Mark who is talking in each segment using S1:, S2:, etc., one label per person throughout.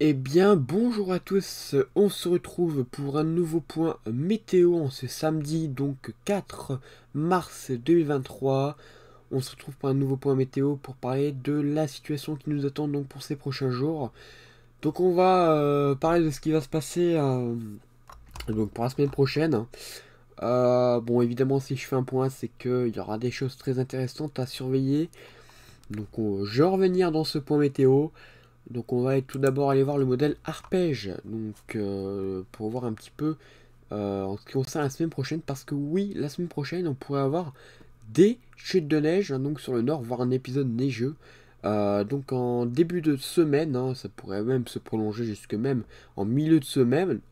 S1: Eh bien, bonjour à tous, on se retrouve pour un nouveau point météo en ce samedi, donc 4 mars 2023. On se retrouve pour un nouveau point météo pour parler de la situation qui nous attend donc pour ces prochains jours. Donc on va parler de ce qui va se passer donc pour la semaine prochaine. Bon, évidemment, si je fais un point, c'est qu'il y aura des choses très intéressantes à surveiller. Donc je vais revenir dans ce point météo. Donc on va tout d'abord aller voir le modèle arpège, donc pour voir un petit peu en ce qui concerne la semaine prochaine, parce que oui, la semaine prochaine on pourrait avoir des chutes de neige, hein, donc sur le nord, voire un épisode neigeux. Donc en début de semaine, hein, ça pourrait même se prolonger jusque même en milieu de semaine.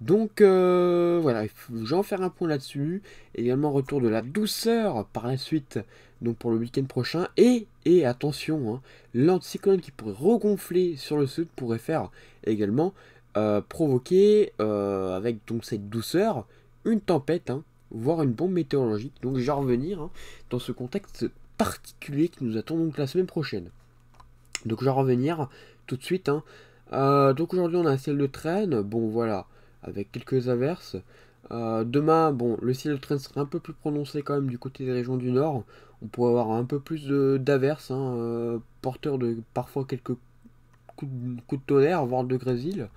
S1: Donc voilà, j'en faire un point là-dessus. Également retour de la douceur par la suite, donc pour le week-end prochain. Et attention, hein, l'anticyclone qui pourrait regonfler sur le sud pourrait faire également provoquer avec donc cette douceur une tempête, hein, voire une bombe météorologique. Donc je vais revenir, hein, dans ce contexte particulier qui nous attend donc la semaine prochaine. Donc je vais revenir tout de suite, hein. Donc aujourd'hui on a un ciel de traîne, bon voilà, avec quelques averses. Demain, bon, le ciel de traîne sera un peu plus prononcé quand même du côté des régions du nord. On pourrait avoir un peu plus d'averses, hein, porteurs de parfois quelques coups de tonnerre, voire de grésil,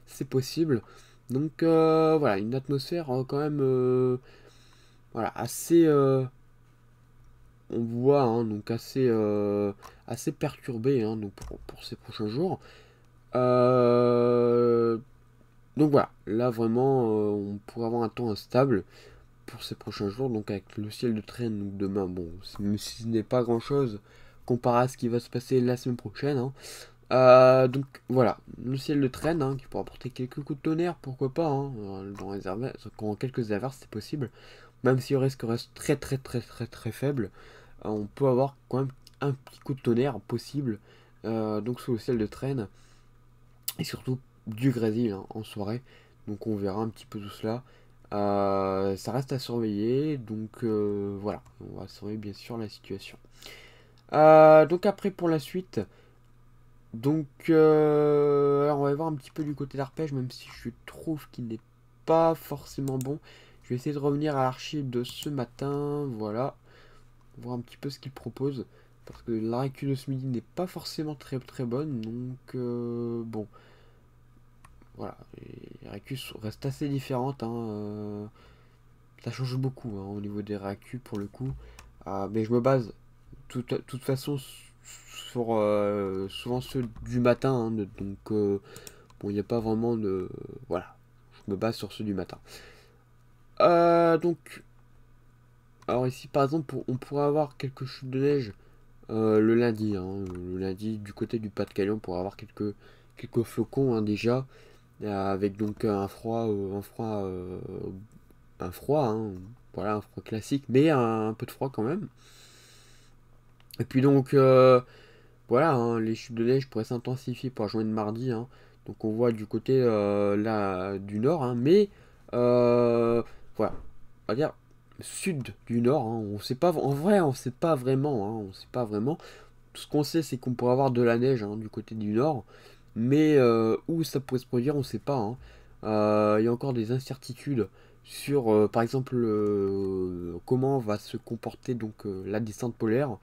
S1: c'est possible. Donc voilà, une atmosphère quand même voilà, assez, on voit, hein, donc assez perturbée, hein, donc pour ces prochains jours. Euh, donc voilà, là vraiment, on pourrait avoir un temps instable pour ces prochains jours, donc avec le ciel de traîne donc demain, bon, même si ce n'est pas grand chose comparé à ce qui va se passer la semaine prochaine, hein. Donc voilà, le ciel de traîne, hein, qui pourra apporter quelques coups de tonnerre, pourquoi pas, hein, dans les averses, quand quelques averses c'est possible, même si le risque reste très très très très très faible, on peut avoir quand même un petit coup de tonnerre possible, donc sous le ciel de traîne, et surtout du grésil, hein, en soirée. Donc on verra un petit peu tout cela. Ça reste à surveiller, donc voilà, on va surveiller bien sûr la situation. Donc après pour la suite, donc alors on va voir un petit peu du côté d'arpège, même si je trouve qu'il n'est pas forcément bon. Je vais essayer de revenir à l'archive de ce matin, voilà, voir un petit peu ce qu'il propose. Parce que la récup de ce midi n'est pas forcément très très bonne, donc bon, voilà, les récus restent assez différentes, hein, ça change beaucoup, hein, au niveau des récus pour le coup. Mais je me base de toute façon sur souvent ceux du matin, hein, donc bon, il n'y a pas vraiment de... Voilà, je me base sur ceux du matin. Donc, alors ici par exemple, on pourrait avoir quelques chutes de neige le lundi, hein, le lundi du côté du Pas-de-Calais, on pourrait avoir quelques flocons, hein, déjà. Avec donc un froid, hein, voilà, un froid classique, mais un peu de froid quand même. Et puis donc, voilà, hein, les chutes de neige pourraient s'intensifier pour joindre mardi, hein. Donc on voit du côté là, du nord, hein, mais voilà, on va dire sud du nord, hein, on sait pas, en vrai, on sait pas vraiment, hein, on sait pas vraiment. Tout ce qu'on sait, c'est qu'on pourrait avoir de la neige, hein, du côté du nord, mais où ça pourrait se produire, on ne sait pas, hein. Il y a encore des incertitudes sur, par exemple, comment va se comporter donc la descente polaire.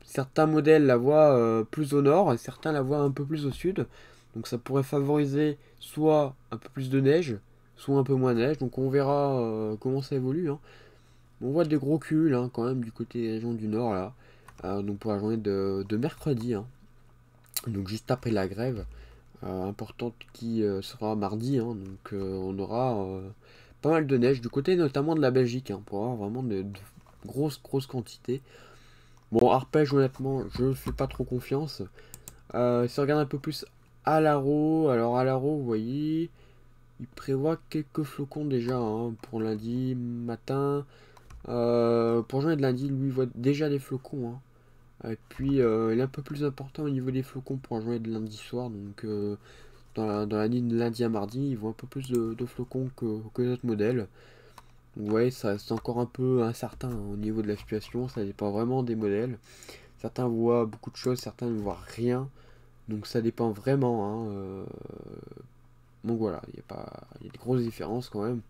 S1: Certains modèles la voient plus au nord et certains la voient un peu plus au sud. Donc ça pourrait favoriser soit un peu plus de neige, soit un peu moins de neige. Donc on verra comment ça évolue, hein. On voit des gros cumuls, hein, quand même du côté des régions du nord là. Donc pour la journée de mercredi, hein. Donc juste après la grève importante qui sera mardi, hein. Donc on aura pas mal de neige du côté notamment de la Belgique, hein, pour avoir vraiment de grosses quantités. Bon, arpège, honnêtement, je ne fais pas trop confiance. Si on regarde un peu plus Alaro, alors Alaro, vous voyez, il prévoit quelques flocons déjà, hein, pour lundi matin. Pour journée de lundi, lui, il voit déjà des flocons, hein. Et puis, il est un peu plus important au niveau des flocons pour la journée de lundi soir. Donc, dans la nuit de lundi à mardi, il voit un peu plus de flocons que notre modèle. Donc, vous voyez, ça c'est encore un peu incertain, hein, au niveau de la situation. Ça dépend vraiment des modèles. Certains voient beaucoup de choses, certains ne voient rien. Donc ça dépend vraiment, hein, donc voilà, il y a des grosses différences quand même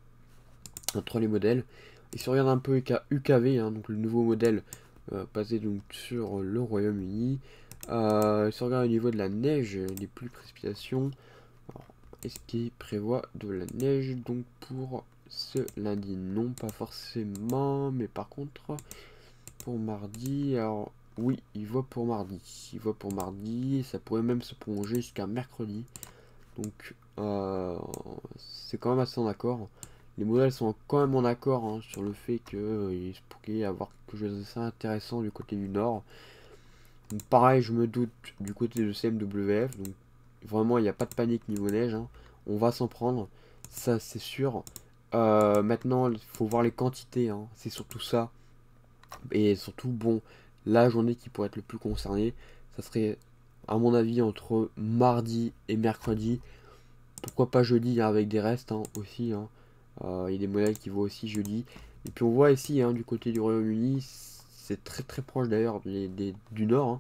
S1: entre les modèles. Et si on regarde un peu UKV, hein, donc le nouveau modèle basé donc sur le Royaume-Uni, si on regarde au niveau de la neige, les pluies, précipitations, est-ce qu'il prévoit de la neige donc pour ce lundi? Non, pas forcément, mais par contre, pour mardi, alors oui, il voit pour mardi. Il voit pour mardi, ça pourrait même se prolonger jusqu'à mercredi. Donc, c'est quand même assez en accord. Les modèles sont quand même en accord, hein, sur le fait qu'il pourrait y avoir quelque chose d'assez intéressant du côté du nord. Donc, pareil, je me doute du côté de CMWF. Donc, vraiment, il n'y a pas de panique niveau neige, hein. On va s'en prendre, ça c'est sûr. Maintenant, il faut voir les quantités, hein. C'est surtout ça. Et surtout, bon, la journée qui pourrait être le plus concernée, ça serait, à mon avis, entre mardi et mercredi. Pourquoi pas jeudi, hein, avec des restes, hein, aussi, hein. Il y a des modèles qui vont aussi jeudi. Et puis on voit ici, hein, du côté du Royaume-Uni, c'est très très proche d'ailleurs du nord, hein.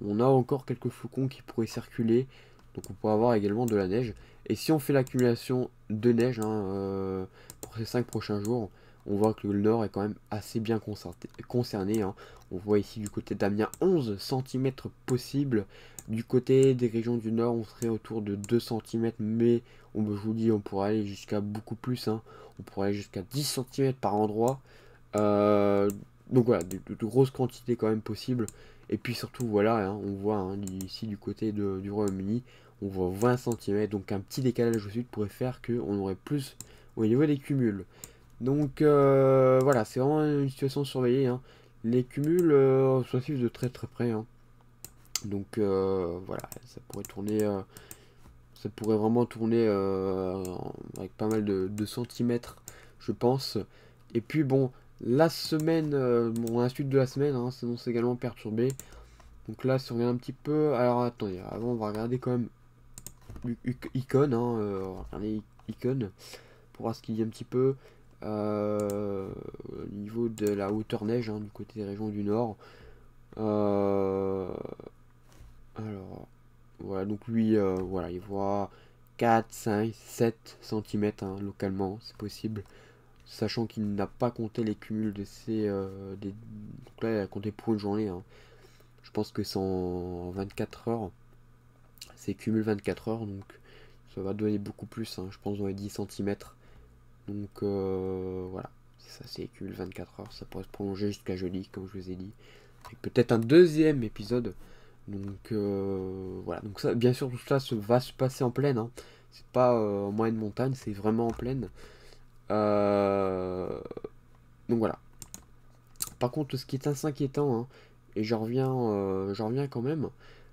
S1: On a encore quelques flocons qui pourraient circuler. Donc on pourrait avoir également de la neige. Et si on fait l'accumulation de neige, hein, pour ces 5 prochains jours, on voit que le nord est quand même assez bien concerné, hein. On voit ici du côté d'Amiens 11 cm possible. Du côté des régions du nord, on serait autour de 2 cm, mais je vous dis, on pourrait aller jusqu'à beaucoup plus, hein. On pourrait aller jusqu'à 10 cm par endroit. Euh, donc voilà, de grosses quantités quand même possibles. Et puis surtout, voilà, hein, on voit, hein, ici du côté du Royaume-Uni, on voit 20 cm. Donc un petit décalage au sud pourrait faire qu'on aurait plus au niveau des cumuls. Donc voilà, c'est vraiment une situation surveillée, hein. Les cumuls sont suivent de très très près, hein. Donc voilà, ça pourrait vraiment tourner avec pas mal de centimètres, je pense. Et puis bon, la semaine, bon, la suite de la semaine, hein, s'annonce également perturbée. Donc là, si on regarde un petit peu, alors attendez, avant on va regarder quand même Icon, hein, on va regarder Icon pour voir ce qu'il y a un petit peu au niveau de la hauteur neige, hein, du côté des régions du nord. Euh, alors, voilà, donc lui, voilà, il voit 4, 5, 7 cm localement, c'est possible. Sachant qu'il n'a pas compté les cumuls de donc là, il a compté pour une journée, hein. Je pense que c'est en 24 heures. C'est cumul 24 heures, donc ça va donner beaucoup plus, hein. Je pense dans les 10 cm. Donc voilà, c'est ça, c'est cumul 24 heures. Ça pourrait se prolonger jusqu'à jeudi, comme je vous ai dit. Et peut-être un deuxième épisode. Donc voilà, donc ça, bien sûr, tout ça va se passer en plaine, hein. C'est pas en moyenne montagne, c'est vraiment en plaine. Euh, donc voilà. Par contre, ce qui est assez inquiétant, hein, et j'en reviens quand même,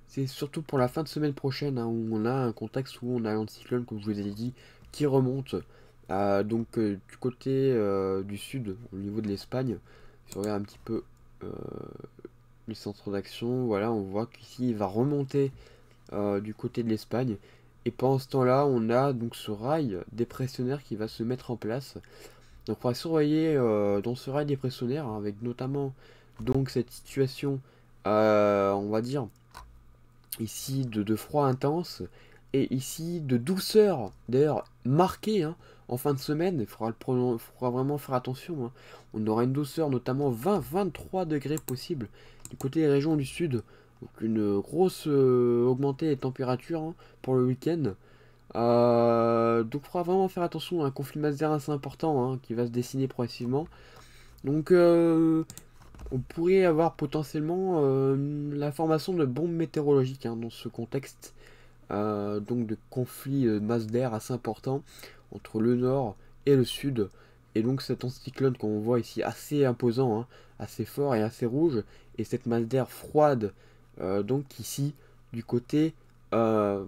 S1: c'est surtout pour la fin de semaine prochaine, hein, où on a un contexte où on a l'anticyclone, comme je vous ai dit, qui remonte. Donc du côté du sud, au niveau de l'Espagne, si on regarde un petit peu euh, les centres d'action, voilà, on voit qu'ici il va remonter du côté de l'Espagne. Et pendant ce temps-là, on a donc ce rail dépressionnaire qui va se mettre en place. Donc on va surveiller dans ce rail dépressionnaire, hein, avec notamment donc cette situation, on va dire, ici de froid intense et ici de douceur, d'ailleurs marquée, hein, en fin de semaine. Il faudra vraiment faire attention, hein. On aura une douceur notamment 20-23 degrés possible du côté des régions du sud. Donc une grosse augmentée des températures, hein, pour le week-end. Donc il faudra vraiment faire attention à un conflit masse d'air assez important, hein, qui va se dessiner progressivement. Donc on pourrait avoir potentiellement la formation de bombes météorologiques, hein, dans ce contexte, donc de conflit masse d'air assez important entre le nord et le sud. Et donc cet anticyclone qu'on voit ici assez imposant, hein, assez fort et assez rouge, et cette masse d'air froide, donc ici du côté euh,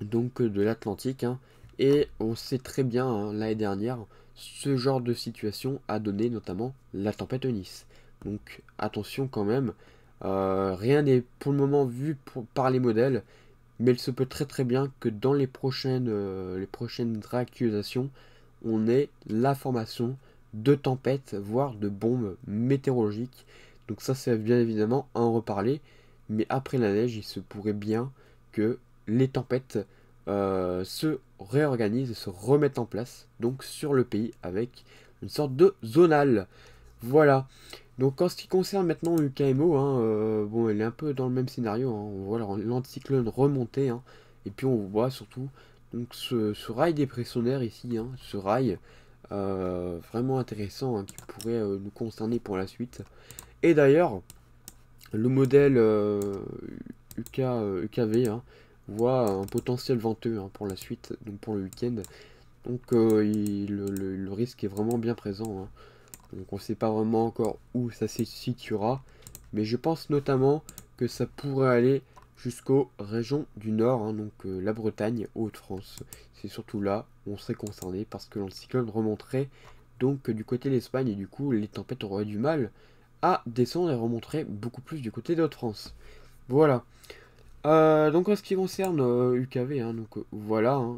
S1: donc de l'Atlantique, hein. Et on sait très bien, hein, l'année dernière, ce genre de situation a donné notamment la tempête Eunice. Donc attention quand même, rien n'est pour le moment vu par les modèles, mais il se peut très très bien que dans les prochaines réactualisations, on ait la formation de tempêtes, voire de bombes météorologiques. Donc ça c'est bien évidemment à en reparler, mais après la neige, il se pourrait bien que les tempêtes se réorganisent et se remettent en place, donc sur le pays, avec une sorte de zonal. Voilà. Donc en ce qui concerne maintenant UKMO, hein, bon, elle est un peu dans le même scénario, hein. On voit l'anticyclone remonter, hein, et puis on voit surtout donc ce rail dépressionnaire ici, hein, ce rail vraiment intéressant, hein, qui pourrait nous concerner pour la suite. Et d'ailleurs, le modèle UKV, hein, voit un potentiel venteux, hein, pour la suite, donc pour le week-end. Donc le risque est vraiment bien présent, hein. Donc on ne sait pas vraiment encore où ça se situera, mais je pense notamment que ça pourrait aller jusqu'aux régions du nord, hein, donc la Bretagne, Hauts-de-France. C'est surtout là où on serait concerné parce que l'anticyclone remonterait donc du côté de l'Espagne et du coup les tempêtes auraient du mal à descendre et remonteraient beaucoup plus du côté de Hauts-de-France. Voilà. Donc en ce qui concerne UKV, hein, donc voilà, hein.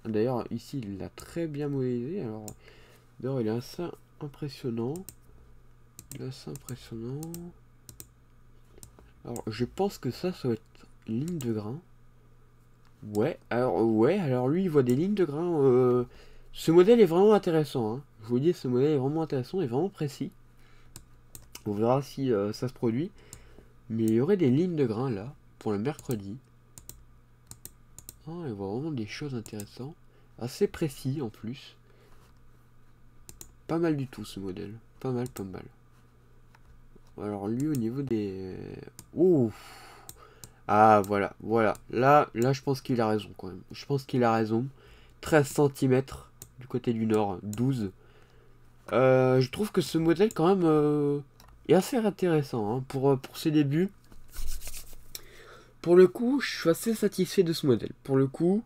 S1: D'ailleurs ici il l'a très bien modélisé. Alors d'ailleurs il est assez impressionnant. Il est assez impressionnant. Alors je pense que ça va être ligne de grain. Ouais, alors lui il voit des lignes de grain. Ce modèle est vraiment intéressant, hein. Je vous dis, ce modèle est vraiment intéressant et vraiment précis. On verra si ça se produit. Mais il y aurait des lignes de grain là pour le mercredi. Ah, il voit vraiment des choses intéressantes. Assez précis en plus. Pas mal du tout ce modèle. Pas mal, pas mal. Alors lui au niveau des... Ouf. Ah voilà, voilà. Là je pense qu'il a raison quand même. Je pense qu'il a raison. 13 centimètres du côté du nord, 12. Je trouve que ce modèle quand même est assez intéressant, hein, pour ses débuts. Pour le coup, je suis assez satisfait de ce modèle. Pour le coup,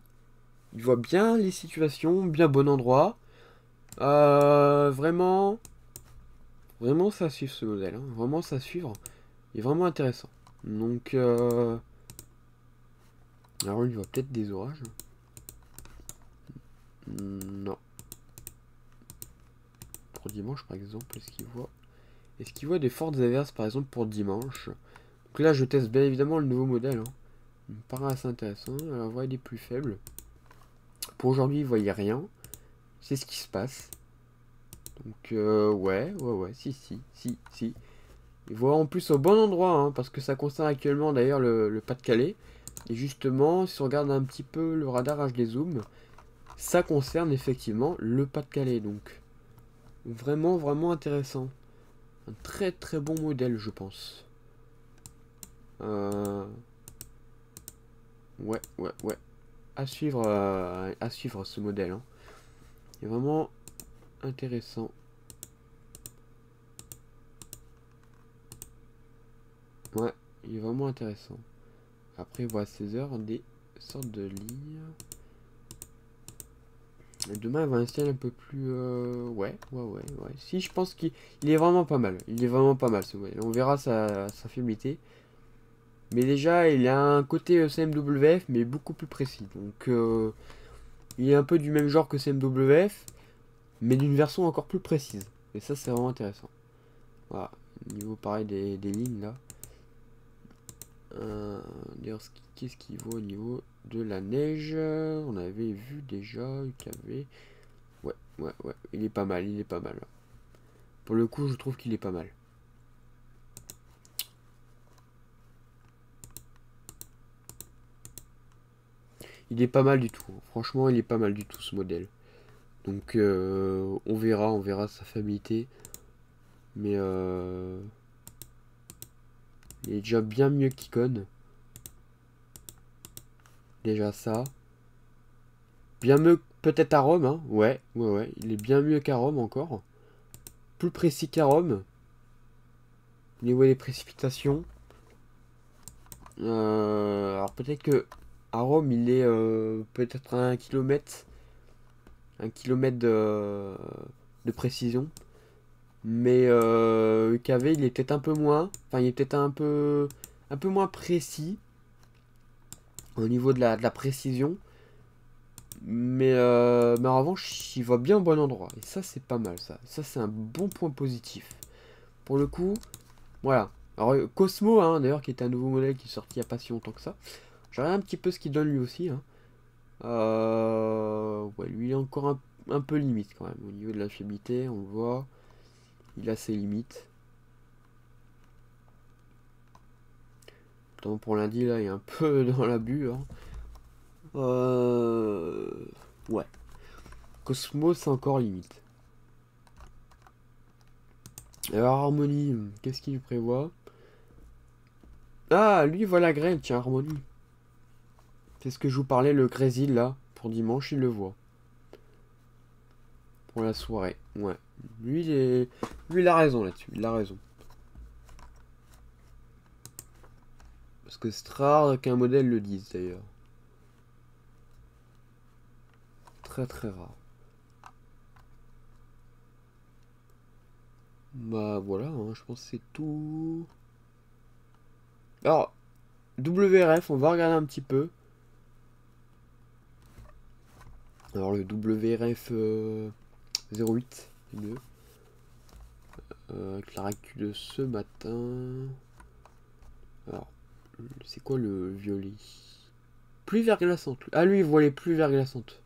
S1: il voit bien les situations, bien bon endroit. Vraiment, vraiment ça à suivre ce modèle, hein. Vraiment ça à suivre. Il est vraiment intéressant. Donc, alors il voit peut-être des orages. Non. Pour dimanche par exemple, est-ce qu'il voit des fortes averses par exemple pour dimanche? Donc là je teste bien évidemment le nouveau modèle, hein. Il me paraît assez intéressant. Alors voit des plus faibles. Pour aujourd'hui il voyait rien. C'est ce qui se passe. Donc ouais, si. Il voit en plus au bon endroit, hein, parce que ça concerne actuellement d'ailleurs le Pas-de-Calais. Et justement, si on regarde un petit peu le radar HD Zoom, ça concerne effectivement le Pas-de-Calais. Donc vraiment, vraiment intéressant. Un très très bon modèle, je pense. Ouais. À suivre ce modèle, hein. Il est vraiment intéressant. Ouais, il est vraiment intéressant. Après, il voit à 16h des sortes de lignes. Et demain, il va un ciel un peu plus... Ouais. Si, je pense qu'il est vraiment pas mal. Il est vraiment pas mal, ce modèle. On verra sa fiabilité. Mais déjà, il a un côté CMWF, mais beaucoup plus précis. Donc, il est un peu du même genre que CMWF, mais d'une version encore plus précise. Et ça, c'est vraiment intéressant. Voilà. Niveau pareil des lignes, là. D'ailleurs, qu'est-ce qu'il vaut au niveau de la neige? On avait vu déjà UKV. Ouais. Il est pas mal, Pour le coup, je trouve qu'il est pas mal. Il est pas mal du tout. Franchement, il est pas mal du tout ce modèle. Donc, on verra sa fiabilité. Mais il est déjà bien mieux qu'Icon. Déjà ça. Bien mieux peut-être à Rome, hein. Ouais. Il est bien mieux qu'à Rome encore. Plus précis qu'à Rome. Au niveau des précipitations. Alors peut-être que à Rome il est peut-être à 1 km. 1 km de précision. Mais UKV il est peut-être un peu moins. Enfin il est peut-être un peu moins précis. Au niveau de la précision. Mais en revanche, il va bien au bon endroit. Et ça, c'est pas mal, ça. Ça, c'est un bon point positif. Pour le coup, voilà. Alors, Cosmo, hein, d'ailleurs, qui est un nouveau modèle qui est sorti il n'y a pas si longtemps que ça. Je regarde un petit peu ce qu'il donne lui aussi. Hein. Ouais, lui il est encore un peu limite quand même. Au niveau de la fiabilité, on le voit. Il a ses limites. Notamment pour lundi, là, il est un peu dans l'abus. Hein. Ouais. Cosmo, c'est encore limite. Alors, Harmonie, qu'est-ce qu'il prévoit? Ah, lui, voilà Grêle, tiens, Harmonie. C'est ce que je vous parlais, le Grésil, là. Pour dimanche, il le voit. Pour la soirée, ouais. Lui, lui il a raison là-dessus, il a raison. Parce que c'est très rare qu'un modèle le dise, d'ailleurs. Très très rare. Bah voilà, hein, je pense que c'est tout. Alors, WRF, on va regarder un petit peu. Alors le WRF 08, c'est mieux. Avec la réactu de ce matin. Alors, c'est quoi le violet? Pluie verglaçante. Ah lui, il voit les pluies verglaçantes.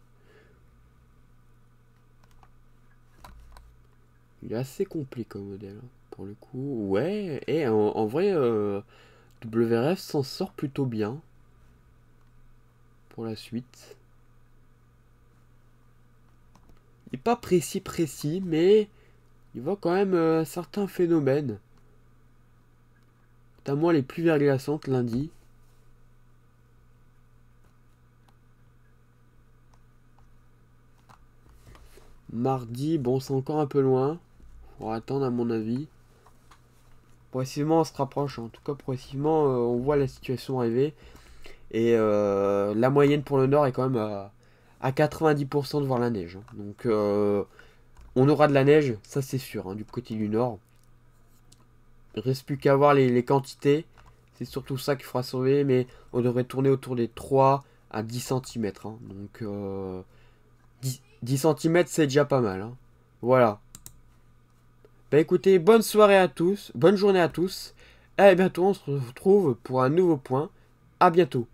S1: Il est assez complet comme modèle, hein, pour le coup. Ouais, et en vrai, WRF s'en sort plutôt bien. Pour la suite. Il n'est pas précis, mais il voit quand même certains phénomènes. Notamment les pluies verglaçantes lundi. Mardi, bon, c'est encore un peu loin. Faut attendre à mon avis. Progressivement, on se rapproche. En tout cas, progressivement, on voit la situation arriver. Et la moyenne pour le nord est quand même à 90% de voir la neige. Hein. Donc, on aura de la neige, ça c'est sûr, hein, du côté du nord. Il ne reste plus qu'à voir les quantités. C'est surtout ça qu'il faudra surveiller. Mais on devrait tourner autour des 3 à 10 cm. Hein. Donc, 10 cm, c'est déjà pas mal. Hein. Voilà. Bah écoutez, bonne soirée à tous, bonne journée à tous. Et à bientôt, on se retrouve pour un nouveau point. À bientôt.